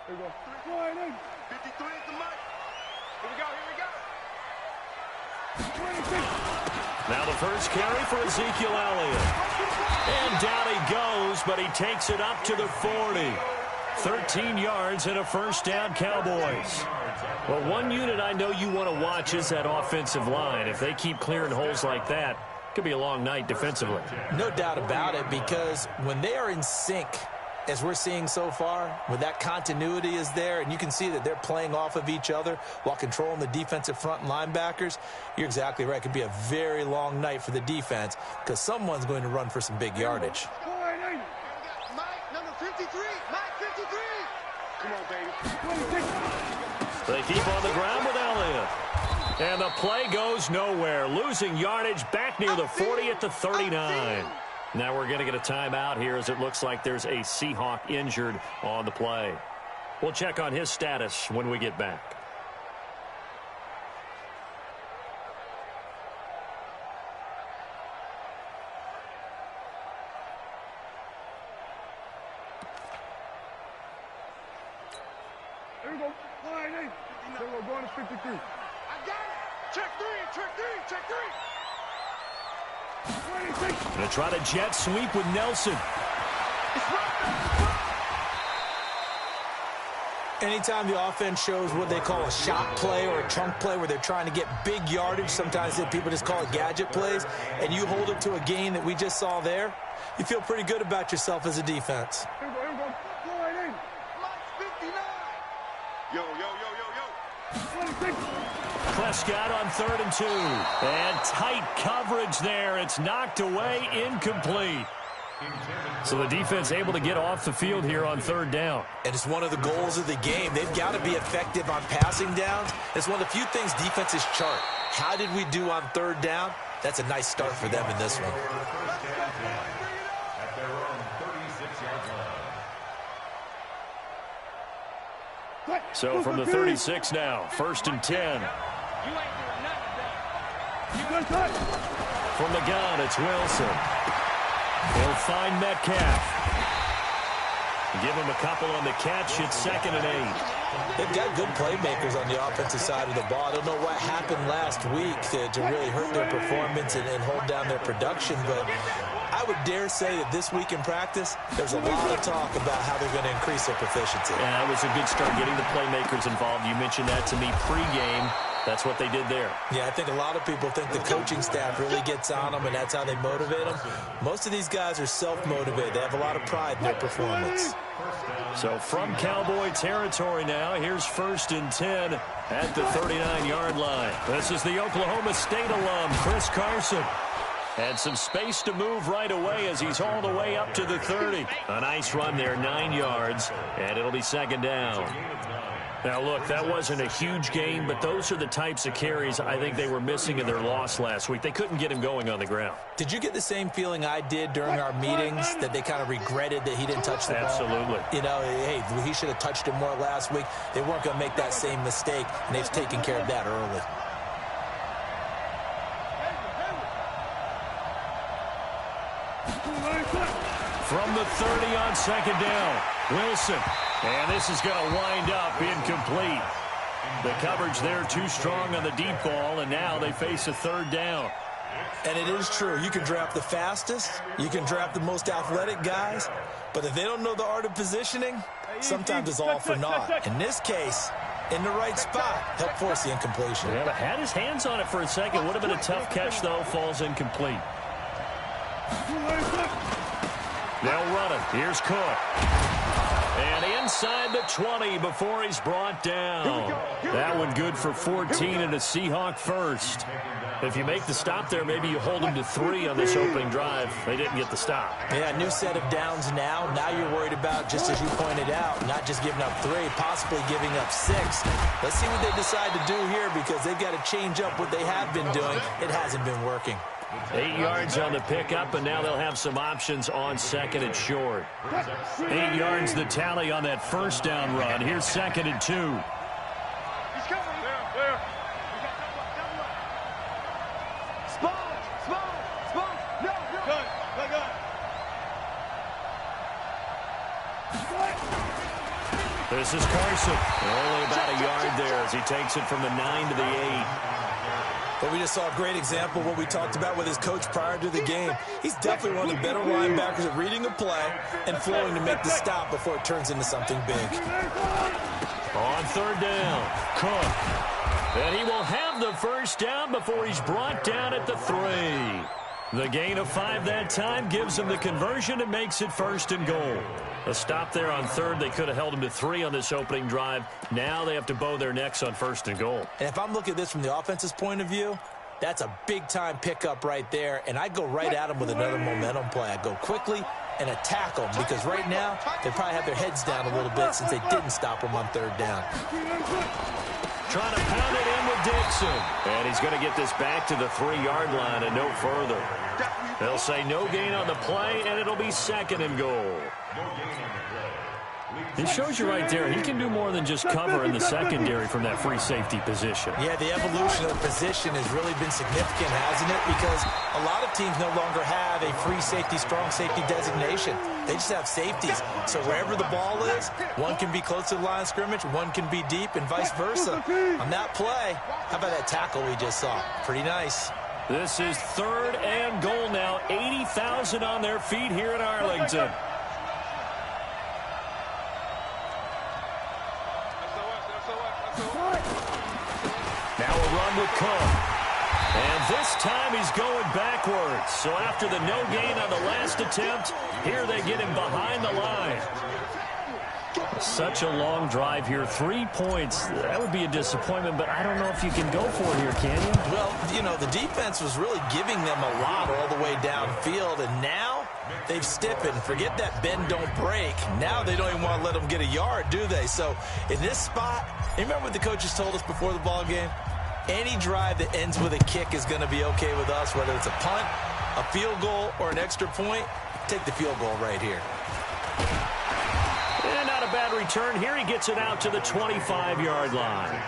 Here we go. 53 at the mic. Here we go, here we go. 26. Now the first carry for Ezekiel Elliott. And down he goes, but he takes it up to the 40. 13 yards and a first down, Cowboys. Well, one unit I know you want to watch is that offensive line. If they keep clearing holes like that, it could be a long night defensively. No doubt about it, because when they are in sync, as we're seeing so far, when that continuity is there, and you can see that they're playing off of each other while controlling the defensive front linebackers, you're exactly right. It could be a very long night for the defense because someone's going to run for some big yardage. Mike, number 53. Mike, 53. Come on, baby. They keep on the ground with Elliott. And the play goes nowhere. Losing yardage back near the 40 at the 39. Now we're going to get a timeout here as it looks like there's a Seahawk injured on the play. We'll check on his status when we get back. Here we go. Here we go. Going to 53. I got it. Check three. Going to try to jet sweep with Nelson. Anytime the offense shows what they call a shot play or a chunk play where they're trying to get big yardage, sometimes people just call it gadget plays, and you hold it to a gain that we just saw there, you feel pretty good about yourself as a defense. Here we go. Mike 59. Yo. 26. Prescott on 3rd and 2. And tight coverage there. It's knocked away, incomplete. So the defense able to get off the field here on 3rd down. And it's one of the goals of the game. They've got to be effective on passing downs. It's one of the few things defenses chart. How did we do on 3rd down? That's a nice start for them in this one. So from the 36 now, 1st and 10. From the gun, it's Wilson. He'll find Metcalf. Give him a couple on the catch. It's 2nd and 8. They've got good playmakers on the offensive side of the ball. I don't know what happened last week to really hurt their performance and hold down their production, but I would dare say that this week in practice, there's a lot of talk about how they're going to increase their proficiency. Yeah, it was a good start getting the playmakers involved. You mentioned that to me pregame. That's what they did there. Yeah, I think a lot of people think the coaching staff really gets on them, and that's how they motivate them. Most of these guys are self-motivated. They have a lot of pride in their performance. So from Cowboy territory now, here's 1st and 10 at the 39-yard line. This is the Oklahoma State alum, Chris Carson. And some space to move right away as he's all the way up to the 30. A nice run there, 9 yards, and it'll be 2nd down. Now, look, that wasn't a huge gain, but those are the types of carries I think they were missing in their loss last week. They couldn't get him going on the ground. Did you get the same feeling I did during our meetings, that they kind of regretted that he didn't touch the ball? Absolutely. You know, hey, he should have touched it more last week. They weren't going to make that same mistake, and they've taken care of that early. From the 30 on 2nd down, Wilson. And this is going to wind up incomplete. The coverage there too strong on the deep ball, and now they face a 3rd down. And it is true. You can draft the fastest. You can draft the most athletic guys. But if they don't know the art of positioning, sometimes it's all for naught. In this case, in the right spot, help force the incompletion. Yeah, but had his hands on it for a second. Would have been a tough catch, though. Falls incomplete. They'll run it. Here's Cook. And inside the 20 before he's brought down. That one good for 14 and a Seahawk first. If you make the stop there, maybe you hold them to 3 on this opening drive. They didn't get the stop. Yeah, new set of downs now. Now you're worried about, just as you pointed out, not just giving up 3, possibly giving up 6. Let's see what they decide to do here, because they've got to change up what they have been doing. It hasn't been working. 8 yards on the pickup, and now they'll have some options on 2nd and short. 8 yards the tally on that 1st down run. Here's 2nd and 2. He's coming. There. Spot. No. Good. This is Carson. Only about a yard there as he takes it from the 9 to the 8. But we just saw a great example of what we talked about with his coach prior to the game. He's definitely one of the better linebackers at reading a play and flowing to make the stop before it turns into something big. On third down, Cook. And he will have the first down before he's brought down at the 3. The gain of 5 that time gives him the conversion and makes it first and goal. A stop there on third. They could have held him to 3 on this opening drive. Now they have to bow their necks on first and goal. And if I'm looking at this from the offense's point of view, that's a big-time pickup right there, and I go right at him with another momentum play. I go quickly and attack them because right now they probably have their heads down a little bit since they didn't stop him on third down. Trying to pound it in with Dixon. And he's going to get this back to the 3-yard line and no further. They'll say no gain on the play, and it'll be second and goal. It shows you right there, he can do more than just cover in the secondary from that free safety position. Yeah, the evolution of the position has really been significant, hasn't it? Because a lot of teams no longer have a free safety, strong safety designation. They just have safeties. So wherever the ball is, one can be close to the line of scrimmage, one can be deep, and vice versa. On that play, how about that tackle we just saw? Pretty nice. This is third and goal now. 80,000 on their feet here in Arlington. Now a run with Cook. And this time he's going backwards. So after the no gain on the last attempt, here they get him behind the line. Such a long drive here. 3 points. That would be a disappointment, but I don't know if you can go for it here, can you? Well, you know, the defense was really giving them a lot all the way downfield, and now they've stiffened. Forget that bend, don't break. Now they don't even want to let them get a yard, do they? So in this spot, you remember what the coaches told us before the ball game? Any drive that ends with a kick is going to be okay with us, whether it's a punt, a field goal, or an extra point. Take the field goal right here. And not a bad return. Here he gets it out to the 25-yard line.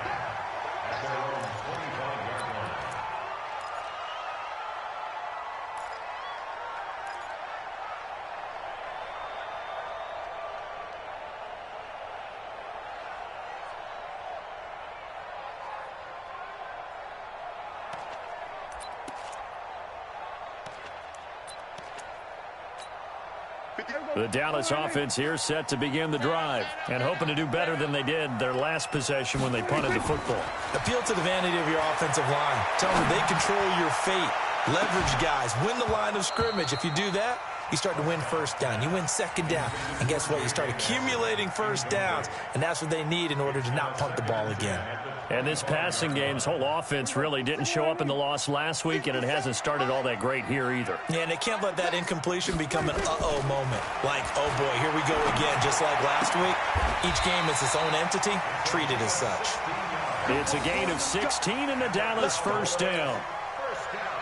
The Dallas offense here set to begin the drive and hoping to do better than they did their last possession when they punted the football. Appeal to the vanity of your offensive line. Tell them they control your fate. Leverage guys. Win the line of scrimmage. If you do that, you start to win first down. You win second down. And guess what? You start accumulating first downs, and that's what they need in order to not punt the ball again. And this passing game's whole offense really didn't show up in the loss last week, and it hasn't started all that great here either. Yeah, and they can't let that incompletion become an uh-oh moment. Like, oh boy, here we go again, just like last week. Each game is its own entity, treated as such. It's a gain of 16 and the Dallas first down.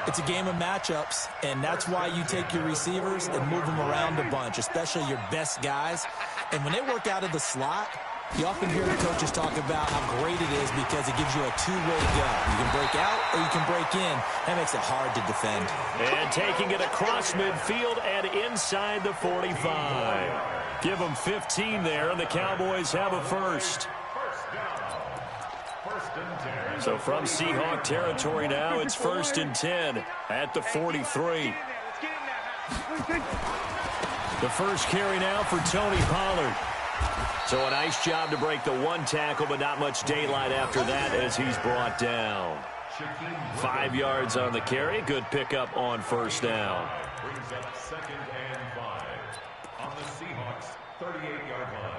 It's a game of matchups, and that's why you take your receivers and move them around a bunch, especially your best guys. And when they work out of the slot, you often hear the coaches talk about how great it is because it gives you a two-way go. You can break out or you can break in. That makes it hard to defend. And taking it across midfield and inside the 45. Give them 15 there, and the Cowboys have a first. So from Seahawk territory now, it's 1st and 10 at the 43. The first carry now for Tony Pollard. So a nice job to break the one tackle, but not much daylight after that as he's brought down. 5 yards on the carry. Good pickup on first down. Brings up 2nd and 5 on the Seahawks 38-yard line.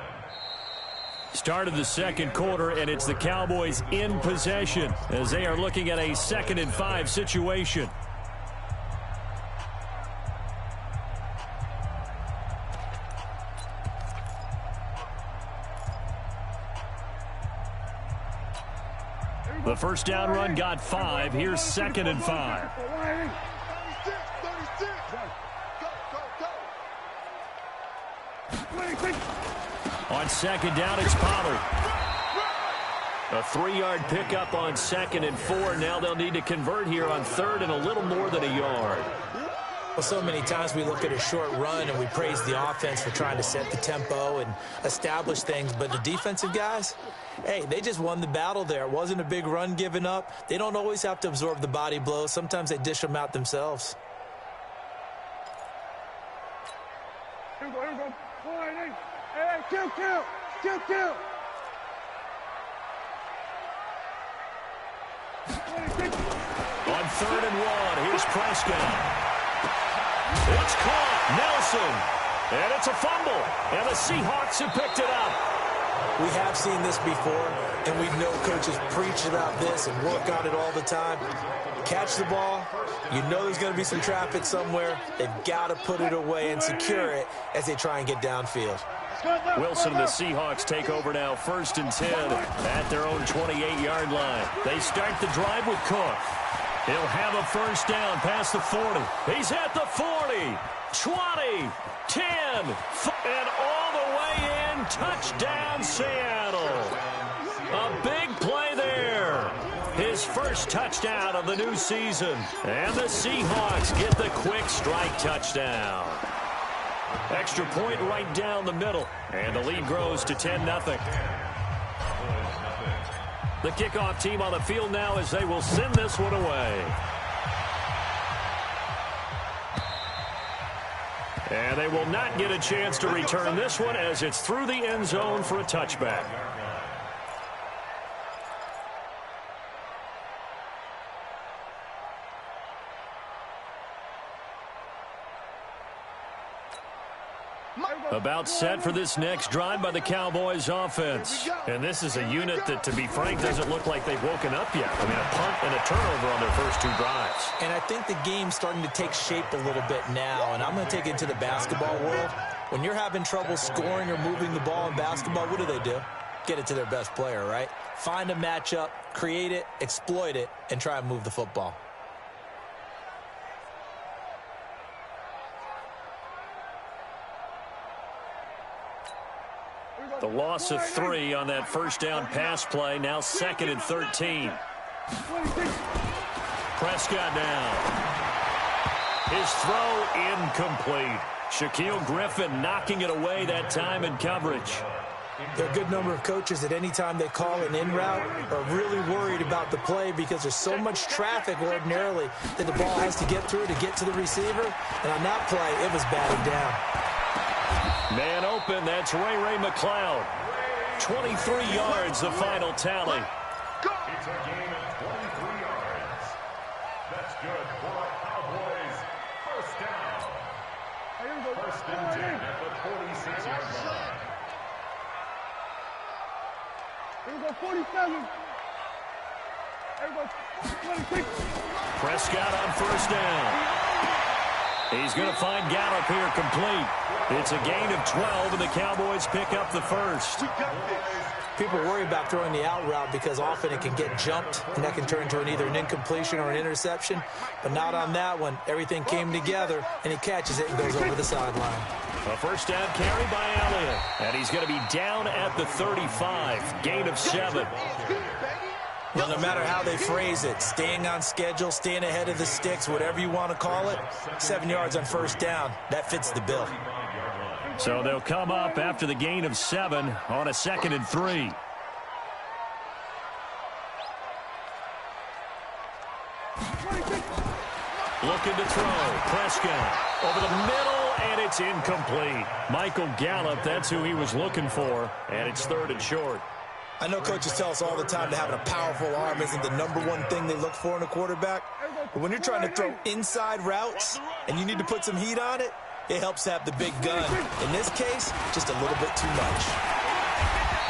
Start of the second quarter, and it's the Cowboys in possession as they are looking at a 2nd and 5 situation. The first down run got 5. Here's 2nd and 5. On second down, it's Pollard. A 3-yard pickup on 2nd and 4. Now they'll need to convert here on 3rd and a little more than a yard. Well, so many times we look at a short run and we praise the offense for trying to set the tempo and establish things, but the defensive guys, hey, they just won the battle there. It wasn't a big run given up. They don't always have to absorb the body blows. Sometimes they dish them out themselves. Here we go, here we go. Boy, hey, kill. On 3rd and 1, here's Prescott. It's caught. Nelson. And it's a fumble. And the Seahawks have picked it up. We have seen this before, and we know coaches preach about this and work on it all the time. Catch the ball. You know there's going to be some traffic somewhere. They've got to put it away and secure it as they try and get downfield. Wilson and the Seahawks take over now, 1st and 10 at their own 28-yard line. They start the drive with Cook. He'll have a first down past the 40. He's at the 40, 20, 10, and all the way in. Touchdown, Seattle. A big play there. His first touchdown of the new season. And the Seahawks get the quick strike touchdown. Extra point right down the middle. And the lead grows to 10-0. The kickoff team on the field now as they will send this one away. And they will not get a chance to return this one as it's through the end zone for a touchback. About set for this next drive by the Cowboys offense. And this is a unit that, to be frank, doesn't look like they've woken up yet. I mean, a punt and a turnover on their first 2 drives. And I think the game's starting to take shape a little bit now, and I'm going to take it to the basketball world. When you're having trouble scoring or moving the ball in basketball, what do? Get it to their best player, right? Find a matchup, create it, exploit it, and try and move the football. The loss of 3 on that first down pass play. Now 2nd and 13. Prescott down. His throw incomplete. Shaquille Griffin knocking it away that time in coverage. There are a good number of coaches at any time they call an in route are really worried about the play because there's so much traffic ordinarily that the ball has to get through to get to the receiver. And on that play, it was batted down. Man open, that's Ray McLeod. 23 yards, the final tally. It's a gain of 23 yards. That's good for the Cowboys. First down. 1st and 10 at the 46-yard line. Here we go, 47. Here we go, 26. Prescott on first down. He's going to find Gallup here complete. It's a gain of 12, and the Cowboys pick up the first. People worry about throwing the out route because often it can get jumped, and that can turn into either an incompletion or an interception. But not on that one. Everything came together, and he catches it and goes over the sideline. A first down carry by Elliott, and he's going to be down at the 35. Gain of 7. Well, no matter how they phrase it, staying on schedule, staying ahead of the sticks, whatever you want to call it, 7 yards on first down, that fits the bill. So they'll come up after the gain of 7 on a 2nd and 3. Looking to throw. Prescott over the middle, and it's incomplete. Michael Gallup, that's who he was looking for, and it's 3rd and short. I know coaches tell us all the time that having a powerful arm isn't the #1 thing they look for in a quarterback. But when you're trying to throw inside routes and you need to put some heat on it, it helps to have the big gun. In this case, just a little bit too much.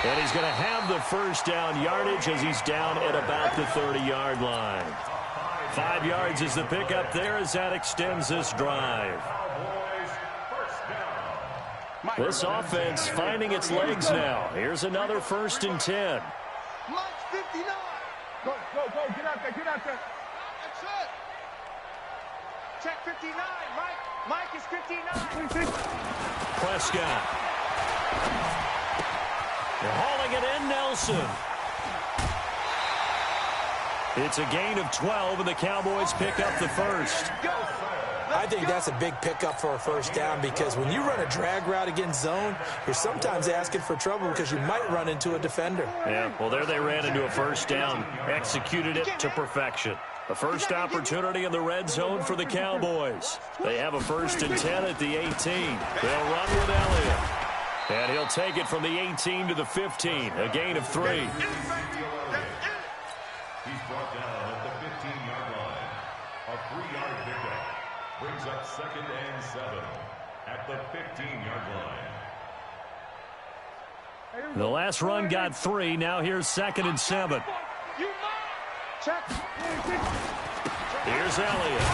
And he's going to have the first down yardage as he's down at about the 30-yard line. 5 yards is the pickup there as that extends this drive. This offense finding its legs now. Here's another 1st and 10. Mike's 59. Go, get out there, That's it. Check 59, Mike is 59. Prescott. They're hauling it in, Nelson. It's a gain of 12, and the Cowboys pick up the first. I I think that's a big pickup for a first down because when you run a drag route against zone, you're sometimes asking for trouble because you might run into a defender. Yeah, well, there they ran into a first down, executed it to perfection. A first opportunity in the red zone for the Cowboys. They have a 1st and 10 at the 18. They'll run with Elliott. And he'll take it from the 18 to the 15, a gain of 3. He's brought down at the 15-yard line. A 3-yard pickup brings up 2nd and 7 at the 15-yard line. The last run got 3. Now here's 2nd and 7. Here's Elliott.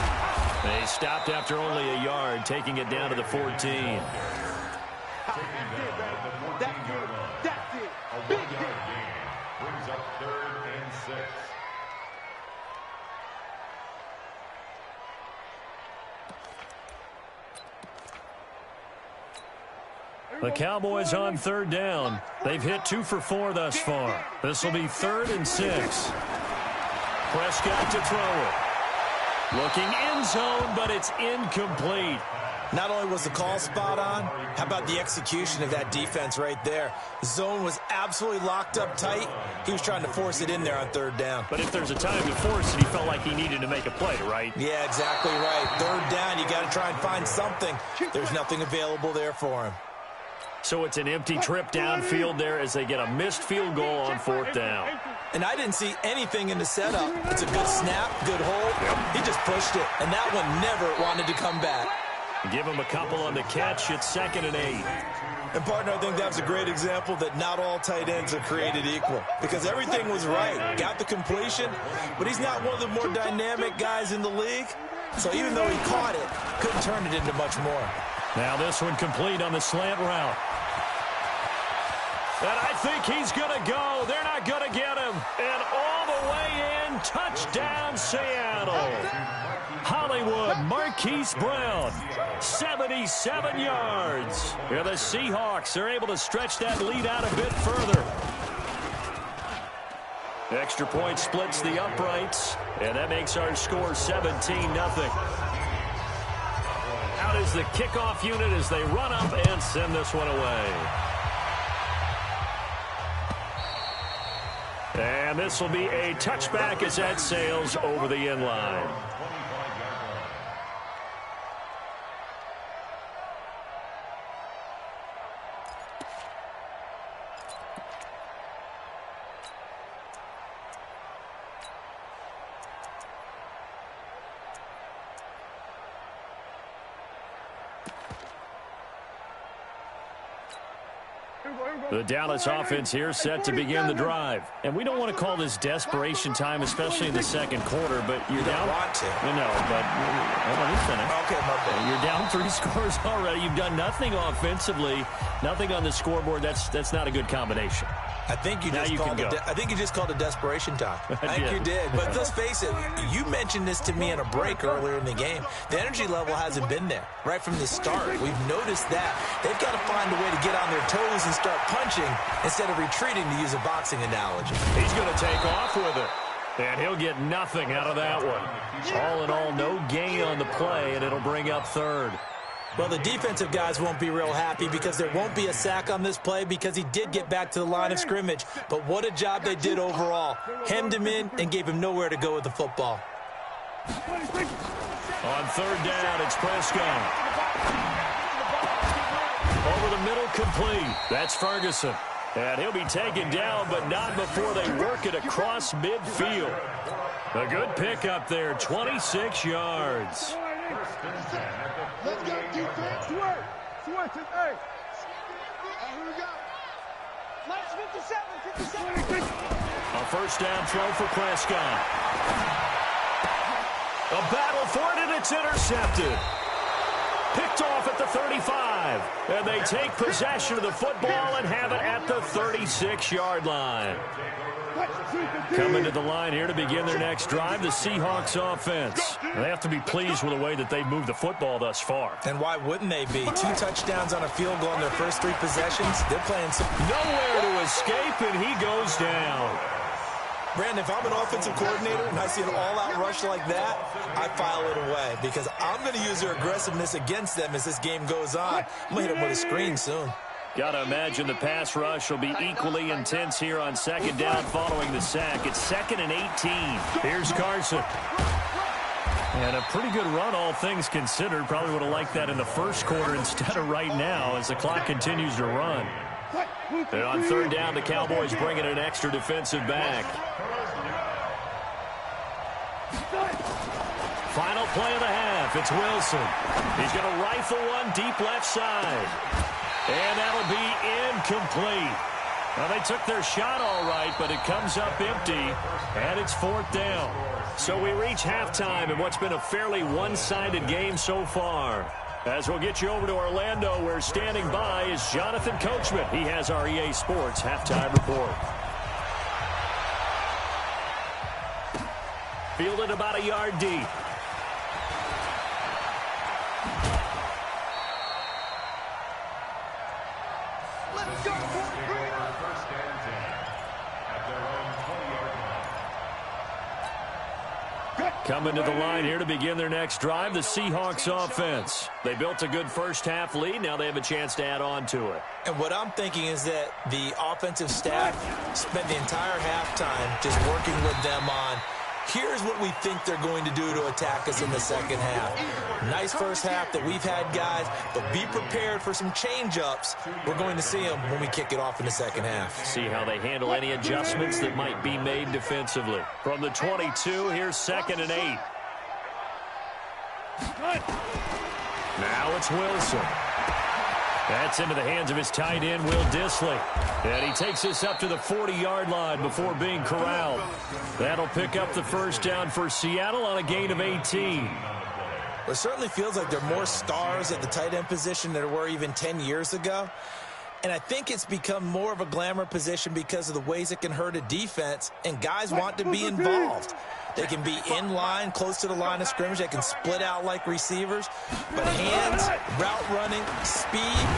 They stopped after only a yard, taking it down to the 14. Taking down at the 14-yard line. A 1-yard gain brings up 3rd and 6. The Cowboys on 3rd down. They've hit 2 for 4 thus far. This will be 3rd and 6. Prescott to throw it. Looking end zone, but it's incomplete. Not only was the call spot on, how about the execution of that defense right there? The zone was absolutely locked up tight. He was trying to force it in there on 3rd down. But if there's a time to force it, he felt like he needed to make a play, right? Yeah, exactly right. 3rd down, you got to try and find something. There's nothing available there for him. So it's an empty trip downfield there as they get a missed field goal on 4th down. And I didn't see anything in the setup. It's a good snap, good hold. He just pushed it, and that one never wanted to come back. Give him a couple on the catch. It's 2nd and 8. And, partner, I think that was a great example that not all tight ends are created equal because everything was right. Got the completion, but he's not one of the more dynamic guys in the league. So even though he caught it, couldn't turn it into much more. Now this one complete on the slant route. And I think he's going to go. They're not going to get him. And all the way in, touchdown Seattle. Hollywood, Marquise Brown, 77 yards. Here the Seahawks are able to stretch that lead out a bit further. Extra point splits the uprights, and that makes our score 17-0. Out is the kickoff unit as they run up and send this one away. And this will be a touchback as that sails over the end line. The Dallas offense here set to begin the drive. And we don't want to call this desperation time, especially in the 2nd quarter, but you're down. Want to. No, but let me finish. Okay, my bad. You're down 3 scores already. You've done nothing offensively, nothing on the scoreboard. That's not a good combination. I think you just called it desperation time. I think you did. But let's face it, you mentioned this to me in a break earlier in the game. The energy level hasn't been there right from the start. We've noticed that. They've got to find a way to get on their toes and start punching instead of retreating, to use a boxing analogy. He's going to take off with it. And he'll get nothing out of that one. All in all, no gain on the play, and it'll bring up 3rd. Well, the defensive guys won't be real happy because there won't be a sack on this play because he did get back to the line of scrimmage. But what a job they did overall. Hemmed him in and gave him nowhere to go with the football. On 3rd down, it's Prescott. Over the middle, complete. That's Ferguson. And he'll be taken down, but not before they work it across midfield. A good pickup there, 26 yards. Let's go, defense. Switch it. Hey. Here we go. Let's 57. A first down throw for Prescott. A battle for it, and it's intercepted. Picked off at the 35. And they take possession of the football and have it at the 36-yard line. Coming to the line here to begin their next drive, the Seahawks offense. They have to be pleased with the way that they've moved the football thus far. And why wouldn't they be? 2 touchdowns on a field goal in their first 3 possessions. They're playing some... Nowhere to escape, and he goes down. Brandon, if I'm an offensive coordinator and I see an all-out rush like that, I file it away because I'm going to use their aggressiveness against them as this game goes on. I'm going to hit them with a screen soon. Got to imagine the pass rush will be equally intense here on second down following the sack. It's 2nd and 18. Here's Carson. And a pretty good run, all things considered. Probably would have liked that in the first quarter instead of right now as the clock continues to run. And on 3rd down, the Cowboys bring in an extra defensive back. Final play of the half. It's Wilson. He's going to rifle one deep left side. And that'll be incomplete. Well, they took their shot all right, but it comes up empty, and it's 4th down. So we reach halftime in what's been a fairly one-sided game so far. As we'll get you over to Orlando, where standing by is Jonathan Coachman. He has our EA Sports halftime report. Fielded about a yard deep. Coming to the line here to begin their next drive, the Seahawks offense. They built a good first-half lead. Now they have a chance to add on to it. And what I'm thinking is that the offensive staff spent the entire halftime just working with them on, here's what we think they're going to do to attack us in the second half. Nice first half that we've had, guys, but be prepared for some change-ups. We're going to see them when we kick it off in the second half. See how they handle any adjustments that might be made defensively. From the 22, here's 2nd and 8. Now it's Wilson. That's into the hands of his tight end, Will Dissly. And he takes this up to the 40-yard line before being corralled. That'll pick up the first down for Seattle on a gain of 18. It certainly feels like there are more stars at the tight end position than there were even 10 years ago. And I think it's become more of a glamour position because of the ways it can hurt a defense, and guys want to be involved. They can be in line, close to the line of scrimmage. They can split out like receivers. But hands, route running, speed,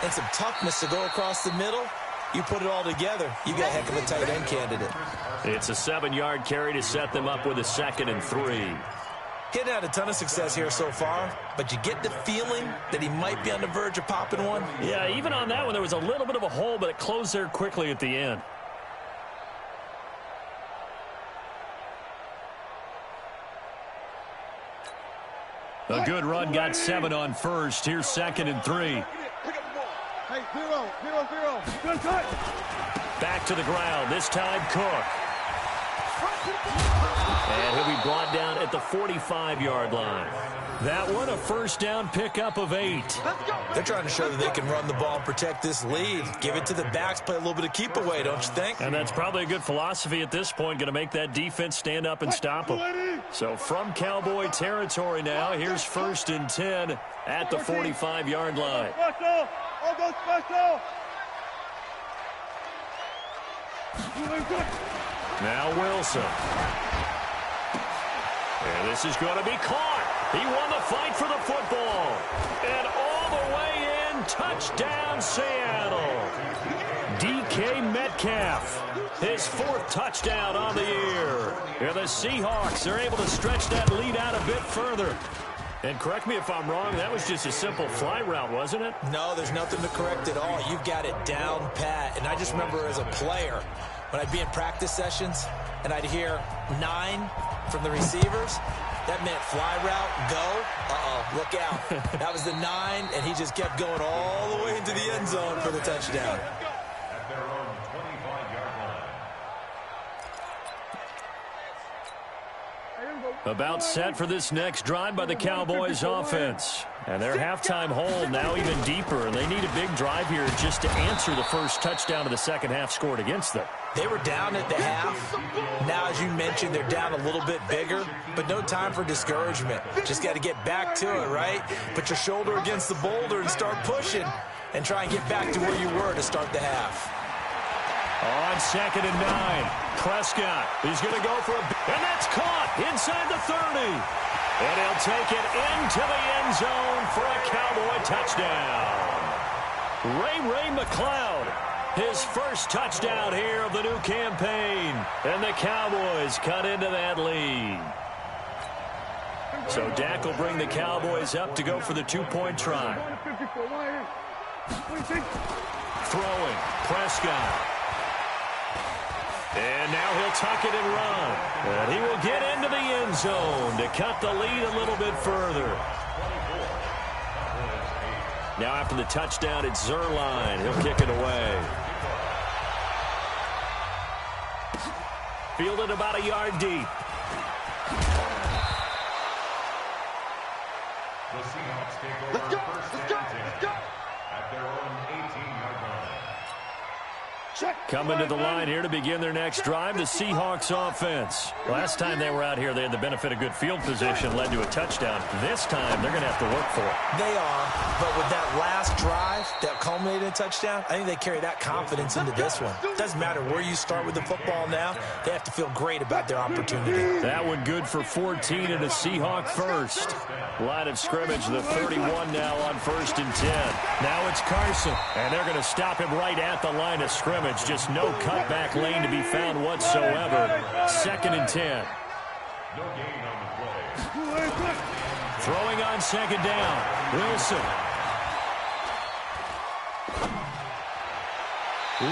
and some toughness to go across the middle, you put it all together, you got a heck of a tight end candidate. It's a 7-yard carry to set them up with a 2nd and 3. Getting had a ton of success here so far, but you get the feeling that he might be on the verge of popping one. Yeah, even on that one, there was a little bit of a hole, but it closed there quickly at the end. A good run, got 7 on first. Here's 2nd and 3. Hey, 0, 0, 0. Good cut. Back to the ground, this time Cook. And he'll be brought down at the 45-yard line. That one, a first down pickup of 8. They're trying to show that they can run the ball and protect this lead. Give it to the backs, play a little bit of keep away, don't you think? And that's probably a good philosophy at this point, going to make that defense stand up and stop them. So from Cowboy territory now, here's 1st and 10 at the 45-yard line. Now Wilson. And this is going to be caught. He won the fight for the football. And all the way in, touchdown Seattle. DK Metcalf, his 4th touchdown on the year. And the Seahawks are able to stretch that lead out a bit further. And correct me if I'm wrong, that was just a simple fly route, wasn't it? No, there's nothing to correct at all. You've got it down pat. And I just remember as a player, when I'd be in practice sessions and I'd hear 9 from the receivers, that meant fly route, go, look out. That was the 9, and he just kept going all the way into the end zone for the touchdown. At their own 25-yard line. About set for this next drive by the Cowboys offense. And their halftime hold now even deeper, and they need a big drive here just to answer the first touchdown of the second half scored against them. They were down at the half. Now, as you mentioned, they're down a little bit bigger, but no time for discouragement. Just got to get back to it, right? Put your shoulder against the boulder and start pushing and try and get back to where you were to start the half. On 2nd and 9, Prescott, he's going to go for and that's caught inside the 30. And he'll take it into the end zone for a Cowboy touchdown. Ray McLeod His first touchdown here of the new campaign. And the Cowboys cut into that lead. So Dak will bring the Cowboys up to go for the two-point try. Throwing. Prescott. And now he'll tuck it and run. And he will get into the end zone to cut the lead a little bit further. Now after the touchdown, it's Zerline. He'll kick it away. Fielded about a yard deep. The Seahawks take over first and 10 at their own 18-yard line. Coming to the line here to begin their next drive, the Seahawks offense. Last time they were out here, they had the benefit of good field position, led to a touchdown. This time, they're going to have to work for it. They are, but with that last drive that culminated in a touchdown, I think they carry that confidence into this one. Doesn't matter where you start with the football now, they have to feel great about their opportunity. That one good for 14 and a Seahawk first. Line of scrimmage, the 31 now on first and 10. Now it's Carson, and they're going to stop him right at the line of scrimmage. Just no cutback lane to be found whatsoever. Second and 10. No gain on the play. Throwing on second down. Wilson.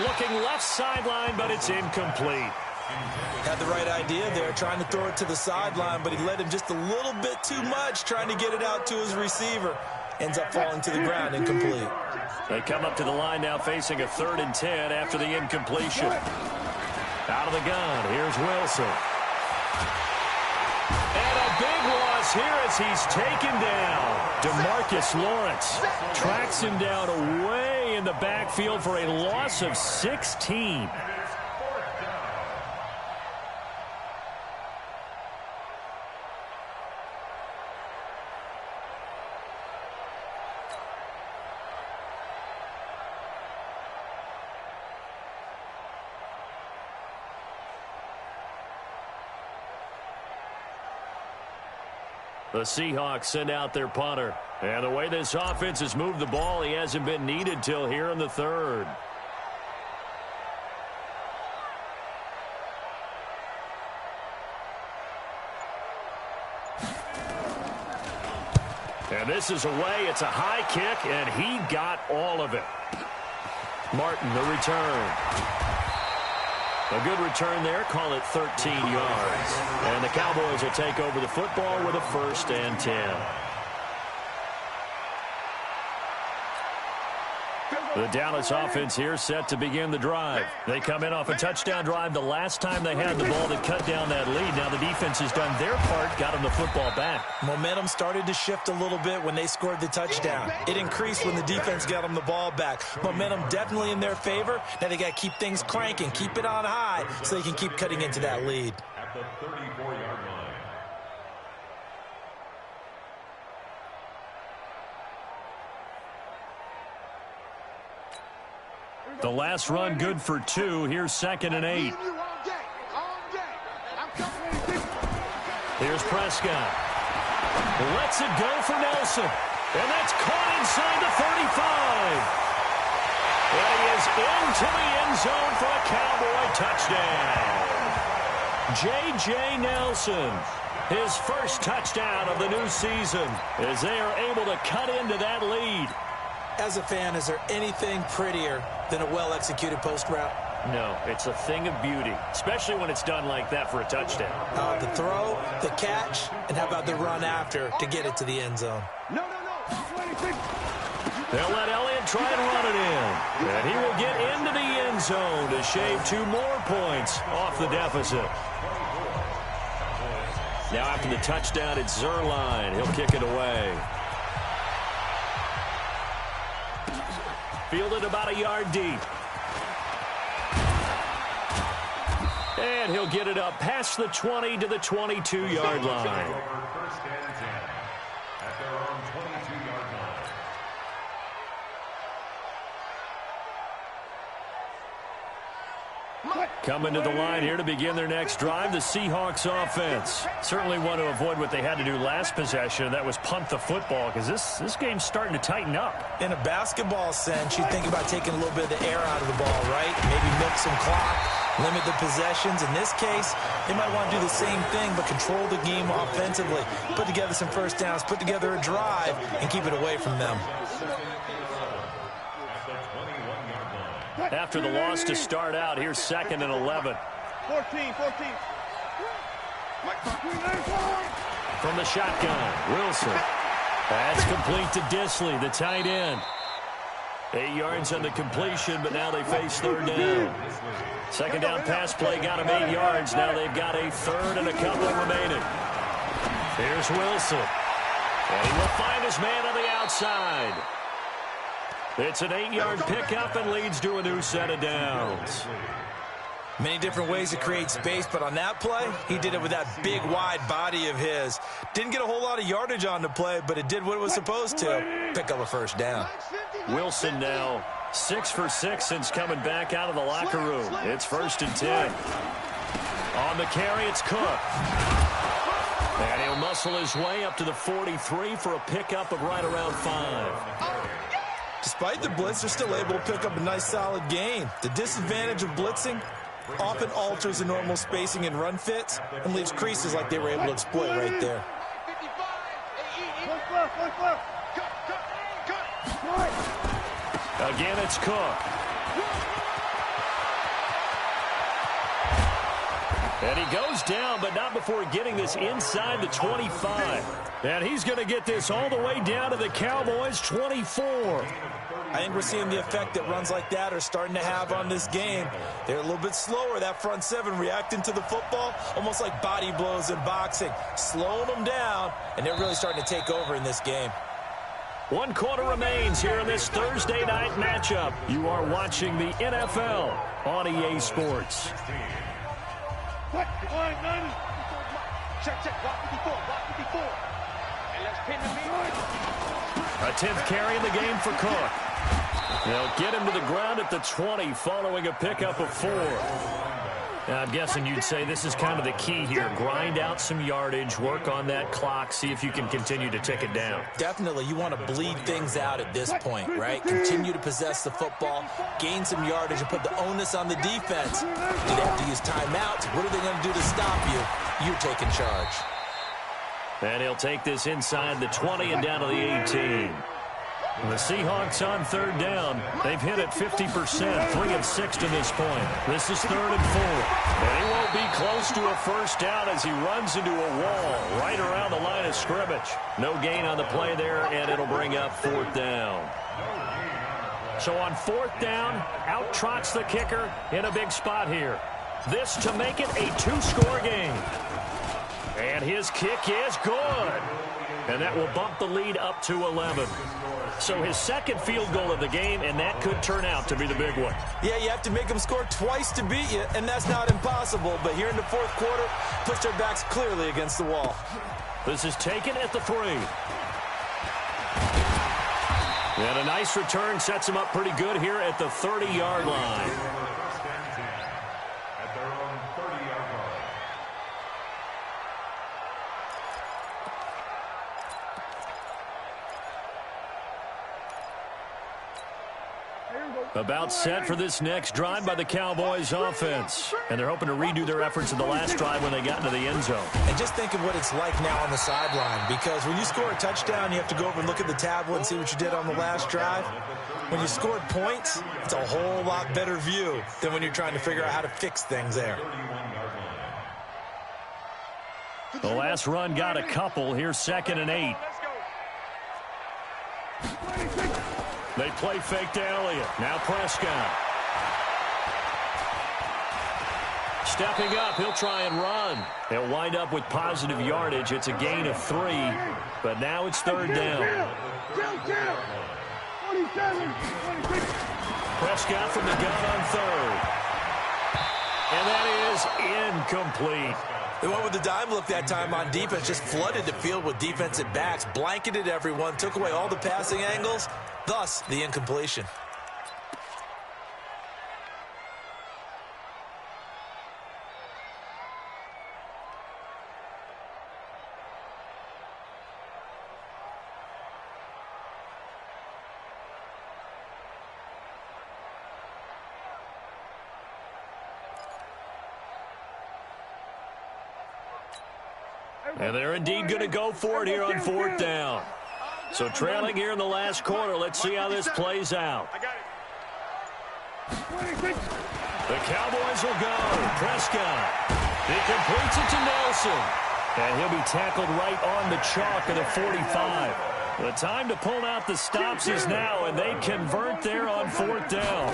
Looking left sideline, but it's incomplete. Had the right idea there, trying to throw it to the sideline, but he led him just a little bit too much, trying to get it out to his receiver. Ends up falling to the ground, incomplete. They come up to the line now facing a 3rd and 10 after the incompletion. Out of the gun, here's Wilson. And a big loss here as he's taken down. DeMarcus Lawrence tracks him down away in the backfield for a loss of 16. The Seahawks send out their punter. And the way this offense has moved the ball, he hasn't been needed till here in the 3rd. And this is away. It's a high kick, and he got all of it. Martin, the return. A good return there. Call it 13 yards. And the Cowboys will take over the football with a 1st and 10. The Dallas offense here set to begin the drive. They come in off a touchdown drive the last time they had the ball that cut down that lead. Now the defense has done their part, got them the football back. Momentum started to shift a little bit when they scored the touchdown. It increased when the defense got them the ball back. Momentum definitely in their favor. Now they got to keep things cranking, keep it on high so they can keep cutting into that lead. At the 34-yard line. The last run good for 2. Here's 2nd and 8. Here's Prescott. Lets it go for Nelson. And that's caught inside the 35. And he is into the end zone for a Cowboy touchdown. J.J. Nelson, his first touchdown of the new season, as they are able to cut into that lead. As a fan, is there anything prettier than a well-executed post route? No, it's a thing of beauty, especially when it's done like that for a touchdown. The throw, the catch, and how about the run after to get it to the end zone? No. They'll let Elliott try and run it in. And he will get into the end zone to shave 2 more points off the deficit. Now after the touchdown, it's Zerline. He'll kick it away. Fielded about a yard deep. And he'll get it up past the 20 to the 22-yard line. First and 10 at their own 22-yard line. Coming to the line here to begin their next drive, the Seahawks offense. Certainly want to avoid what they had to do last possession, and that was punt the football, because this game's starting to tighten up. In a basketball sense, you think about taking a little bit of the air out of the ball, right? Maybe milk some clock, limit the possessions. In this case, they might want to do the same thing, but control the game offensively. Put together some first downs, put together a drive, and keep it away from them. After the loss to start out, here's 2nd and 11. 14. From the shotgun, Wilson. That's complete to Disley, the tight end. 8 yards on the completion, but now they face 3rd down. 2nd down pass play got them 8 yards. Now they've got a 3rd and a couple remaining. Here's Wilson. And he will find his man on the outside. It's an 8-yard pickup and leads to a new set of downs. Many different ways to create space, but on that play, he did it with that big, wide body of his. Didn't get a whole lot of yardage on the play, but it did what it was supposed to. Pick up a first down. Wilson now 6 for 6 since coming back out of the locker room. It's 1st and 10. On the carry, it's Cook. And he'll muscle his way up to the 43 for a pickup of right around 5. Despite the blitz, they're still able to pick up a nice, solid gain. The disadvantage of blitzing often alters the normal spacing and run fits and leaves creases like they were able to exploit right there. Again, it's Cook. And he goes down, but not before getting this inside the 25. And he's going to get this all the way down to the Cowboys' 24. I think we're seeing the effect that runs like that are starting to have on this game. They're a little bit slower, that front seven, reacting to the football, almost like body blows in boxing, slowing them down, and they're really starting to take over in this game. 1 quarter remains here in this Thursday night matchup. You are watching the NFL on EA Sports. Check. Block 54. And let's pin the A 10th carry in the game for Cook. They'll get him to the ground at the 20 following a pickup of 4. Now, I'm guessing you'd say this is kind of the key here. Grind out some yardage, work on that clock, see if you can continue to tick it down. Definitely, you want to bleed things out at this point, right? Continue to possess the football, gain some yardage, and put the onus on the defense. Do they have to use timeouts? What are they going to do to stop you? You're taking charge. And he'll take this inside the 20 and down to the 18. The Seahawks on 3rd down. They've hit it 50%, 3 of 6 to this point. This is 3rd and 4. And he won't be close to a first down as he runs into a wall right around the line of scrimmage. No gain on the play there, and it'll bring up 4th down. So on 4th down, out trots the kicker in a big spot here. This to make it a 2-score game. And his kick is good. And that will bump the lead up to 11. So his 2nd field goal of the game, and that could turn out to be the big one. Yeah, you have to make them score twice to beat you, and that's not impossible. But here in the 4th quarter, push their backs clearly against the wall. This is taken at the 3. And a nice return sets him up pretty good here at the 30-yard line. About set for this next drive by the Cowboys offense. And they're hoping to redo their efforts in the last drive when they got into the end zone. And just think of what it's like now on the sideline, because when you score a touchdown, you have to go over and look at the tablet and see what you did on the last drive. When you scored points, it's a whole lot better view than when you're trying to figure out how to fix things there. The last run got a couple. Here's 2nd and 8. They play fake to Elliott. Now Prescott. Stepping up, he'll try and run. They'll wind up with positive yardage. It's a gain of 3, but now it's 3rd down. Prescott from the gun on 3rd. And that is incomplete. They went with the dime look that time on defense, just flooded the field with defensive backs, blanketed everyone, took away all the passing angles, thus the incompletion. And they're indeed going to go for it here on fourth down. So trailing here in the last quarter. Let's see how this plays out. The Cowboys will go. Prescott. He completes it to Nelson. And he'll be tackled right on the chalk of the 45. The time to pull out the stops is now, and they convert there on fourth down.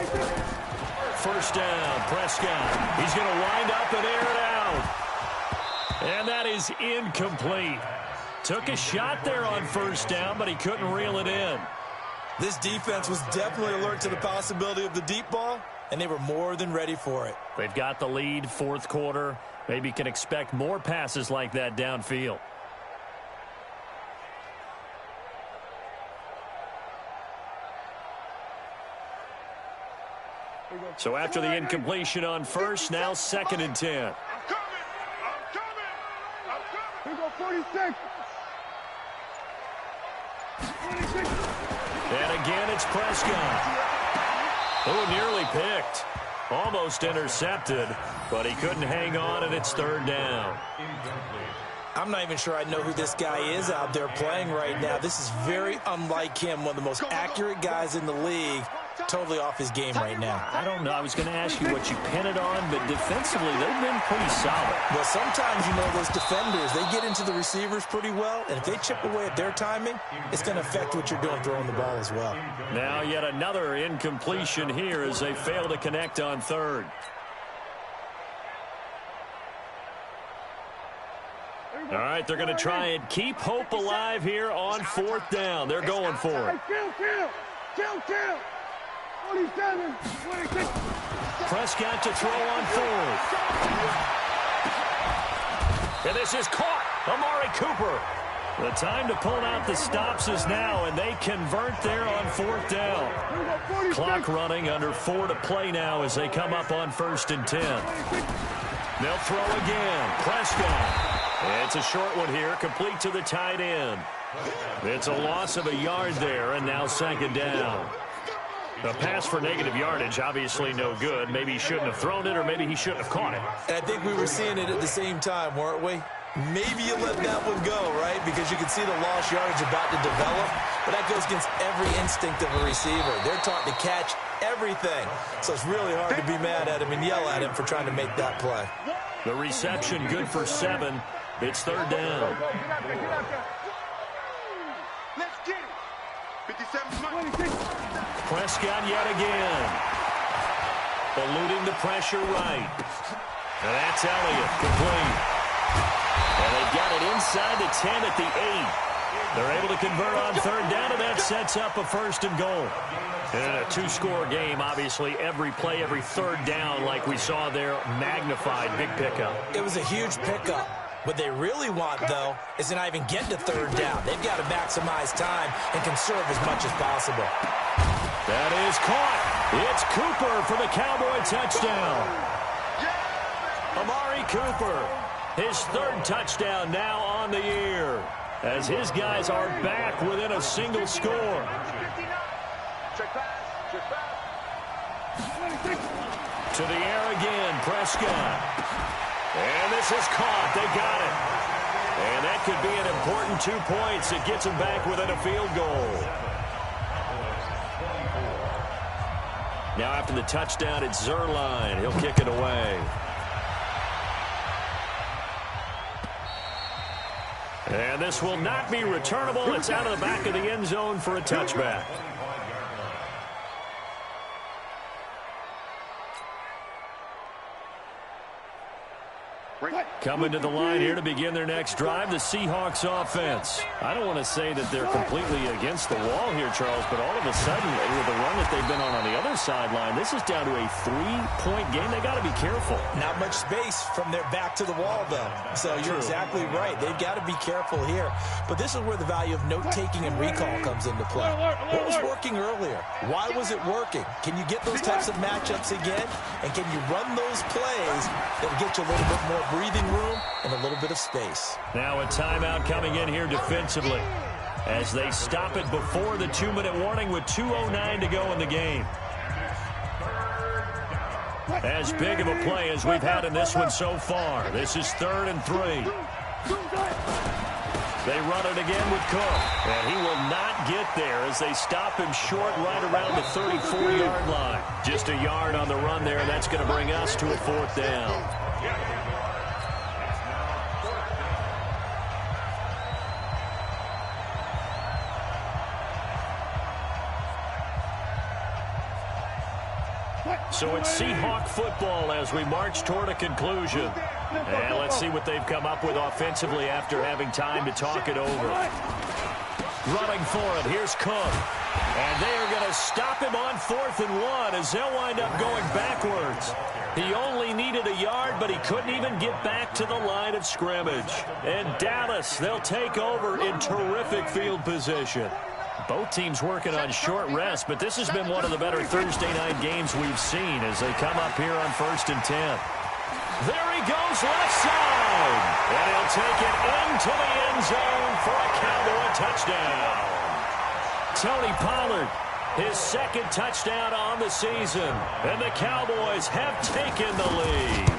First down, Prescott. He's going to wind up and air it out. And that is incomplete. Took a shot there on first down, but he couldn't reel it in. This defense was definitely alert to the possibility of the deep ball, and they were more than ready for it. They've got the lead, fourth quarter. Maybe can expect more passes like that downfield. So after the incompletion on first, now 2nd and 10. I'm coming. Here go 46. 46. And again, it's Prescott. Oh, nearly picked. Almost intercepted, but he couldn't hang on, and it's 3rd down. I'm not even sure I know who this guy is out there playing right now. This is very unlike him, one of the most accurate guys in the league. Totally off his game right now. I don't know. I was going to ask you what you pin it on, but defensively, they've been pretty solid. Well, sometimes, you know, those defenders, they get into the receivers pretty well, and if they chip away at their timing, it's going to affect what you're doing throwing the ball as well. Now yet another incompletion here as they fail to connect on 3rd. All right, they're going to try and keep hope alive here on 4th down. They're going for it. Kill. 47, 26. Prescott to throw on 4th. And this is caught. Amari Cooper. The time to pull out the stops is now, and they convert there on 4th down. Clock running, under 4 to play now as they come up on 1st and 10. They'll throw again. Prescott. It's a short one here, complete to the tight end. It's a loss of a yard there, and now 2nd down. The pass for negative yardage, obviously no good. Maybe he shouldn't have thrown it, or maybe he shouldn't have caught it. And I think we were seeing it at the same time, weren't we? Maybe you let that one go, right? Because you can see the lost yardage about to develop. But that goes against every instinct of a receiver. They're taught to catch everything. So it's really hard to be mad at him and yell at him for trying to make that play. The reception good for 7. It's 3rd down. Let's get it. 57. Prescott yet again. Eluding the pressure right. And that's Elliott, complete. And they've got it inside the 10 at the 8. They're able to convert on 3rd down, and that sets up a 1st and goal. And in a 2-score game, obviously, every play, every 3rd down, like we saw there, magnified, big pickup. It was a huge pickup. What they really want, though, is to not even get to 3rd down. They've got to maximize time and conserve as much as possible. That is caught. It's Cooper for the Cowboy touchdown. Amari Cooper, his 3rd touchdown now on the year, as his guys are back within a single score. To the air again, Prescott. And this is caught. They got it. And that could be an important 2 points. It gets them back within a field goal. Now after the touchdown, it's Zerline. He'll kick it away. And this will not be returnable. It's out of the back of the end zone for a touchback. Coming to the line here to begin their next drive, the Seahawks offense. I don't want to say that they're completely against the wall here, Charles, but all of a sudden, with the run that they've been on the other sideline, this is down to a 3-point game. They got to be careful. Not much space from their back to the wall, though. So you're exactly right. They've got to be careful here. But this is where the value of note-taking and recall comes into play. What was working earlier? Why was it working? Can you get those types of matchups again? And can you run those plays that'll get you a little bit more breathing room and a little bit of space? Now a timeout coming in here defensively as they stop it before the 2-minute warning with 2:09 to go in the game. As big of a play as we've had in this one so far. This is 3rd and 3. They run it again with Cook, and he will not get there as they stop him short right around the 34-yard line. Just a yard on the run there. That's going to bring us to a 4th down. So it's Seahawk football as we march toward a conclusion. And let's see what they've come up with offensively after having time to talk it over. Running for it, here's Cook. And they are going to stop him on 4th and 1 as they'll wind up going backwards. He only needed a yard, but he couldn't even get back to the line of scrimmage. And Dallas, they'll take over in terrific field position. Both teams working on short rest, but this has been one of the better Thursday night games we've seen as they come up here on 1st and 10. There he goes left side. And he'll take it into the end zone for a Cowboy touchdown. Tony Pollard, his 2nd touchdown on the season. And the Cowboys have taken the lead.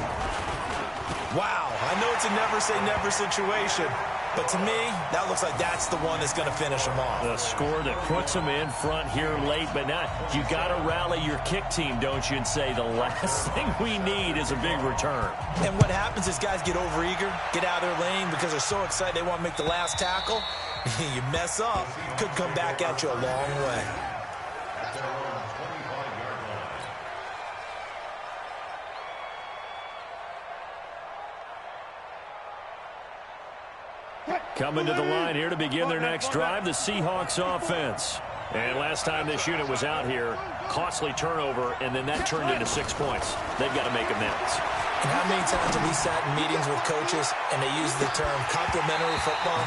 Wow, I know it's a never-say-never situation, but to me, that looks like that's the one that's going to finish them off. The score that puts them in front here late, but now you got to rally your kick team, don't you, and say the last thing we need is a big return. And what happens is guys get overeager, get out of their lane because they're so excited they want to make the last tackle. You mess up, could come back at you a long way. Coming to the line here to begin their next drive, the Seahawks offense. And last time this unit was out here, costly turnover, and then that turned into 6 points. They've got to make amends. And how many times have we sat in meetings with coaches and they use the term complementary football?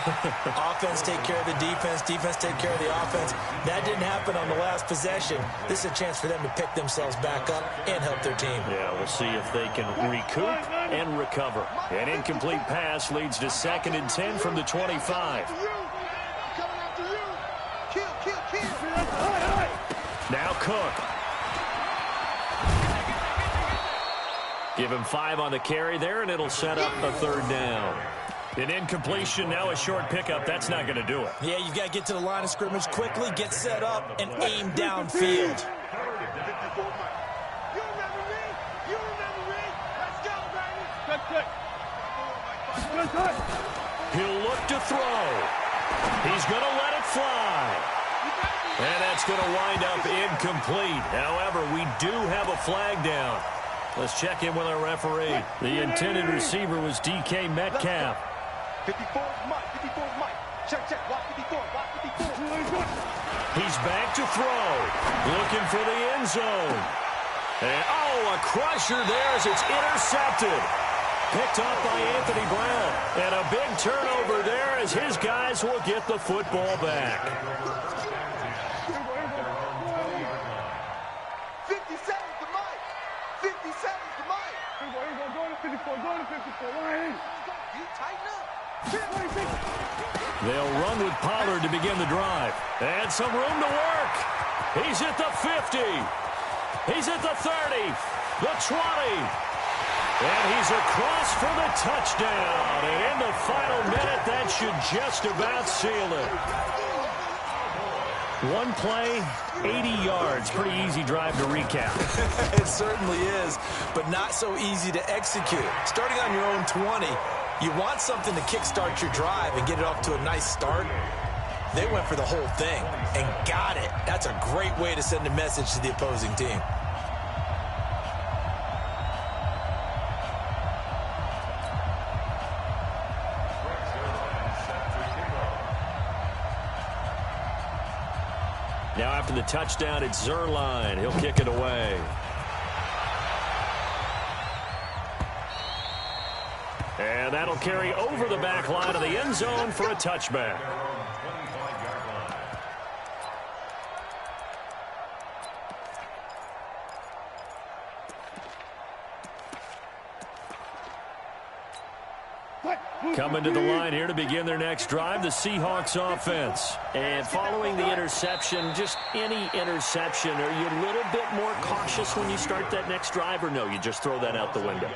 Offense take care of the defense, defense take care of the offense. That didn't happen on the last possession. This is a chance for them to pick themselves back up and help their team. Yeah, we'll see if they can recoup and recover. An incomplete pass leads to 2nd and 10 from the 25. Now Cook. Give him 5 on the carry there, and it'll set up a 3rd down. An incompletion, now a short pickup. That's not going to do it. Yeah, you've got to get to the line of scrimmage quickly, get set up, and aim downfield. He'll look to throw. He's going to let it fly. And that's going to wind up incomplete. However, we do have a flag down. Let's check in with our referee. The intended receiver was DK Metcalf. 54 Mike. 54 Mike. Check. Block 54. Block 54. He's back to throw. Looking for the end zone. And, a crusher there as it's intercepted. Picked up by Anthony Brown. And a big turnover there as his guys will get the football back. 57 to Mike. 57 to Mike. Go to 54. Go to 54. You tighten up. They'll run with Pollard to begin the drive. And some room to work. He's at the 50. He's at the 30. The 20. And he's across for the touchdown. And in the final minute, that should just about seal it. One play, 80 yards. Pretty easy drive to recap. It certainly is, but not so easy to execute. Starting on your own 20, you want something to kickstart your drive and get it off to a nice start. They went for the whole thing and got it. That's a great way to send a message to the opposing team. Now after the touchdown, it's Zuerlein. He'll kick it away. And that'll carry over the back line of the end zone for a touchback. Coming to the line here to begin their next drive, the Seahawks offense. And following the interception, just any interception, are you a little bit more cautious when you start that next drive, or no, you just throw that out the window?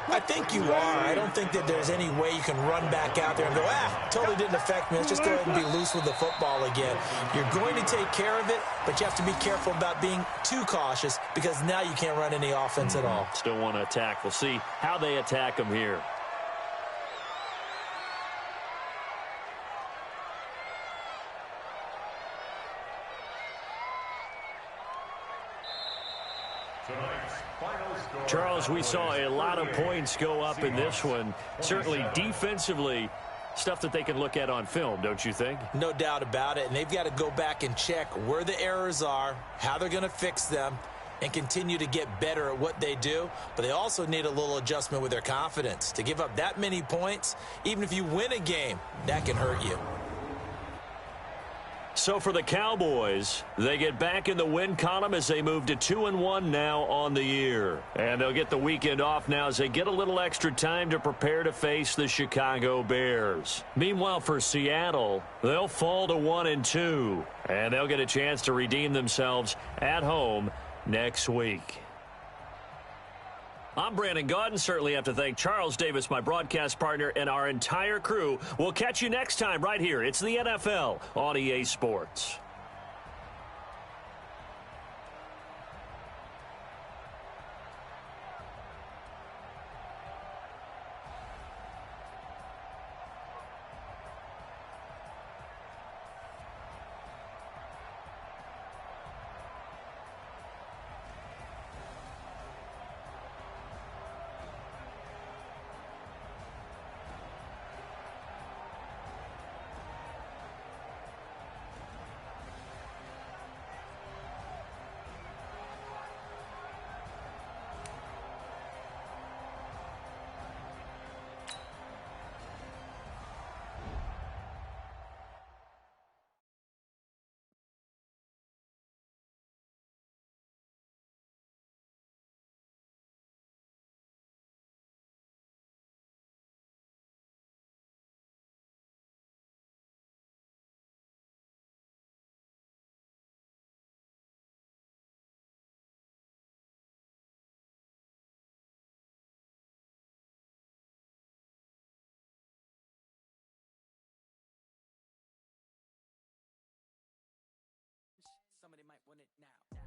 I think you are. I don't think that there's any way you can run back out there and go, totally didn't affect me. Let's just go ahead and be loose with the football again. You're going to take care of it, but you have to be careful about being too cautious because now you can't run any offense at all. Still want to attack. We'll see how they attack them here. Charles, we saw a lot of points go up in this one. Certainly defensively, stuff that they can look at on film, don't you think? No doubt about it, and they've got to go back and check where the errors are, how they're going to fix them, and continue to get better at what they do. But they also need a little adjustment with their confidence. To give up that many points, even if you win a game, that can hurt you. So for the Cowboys, they get back in the win column as they move to 2-1 now on the year. And they'll get the weekend off now as they get a little extra time to prepare to face the Chicago Bears. Meanwhile, for Seattle, they'll fall to 1-2. And they'll get a chance to redeem themselves at home next week. I'm Brandon Gaudin. Certainly have to thank Charles Davis, my broadcast partner, and our entire crew. We'll catch you next time right here. It's the NFL on EA Sports. Somebody might want it now.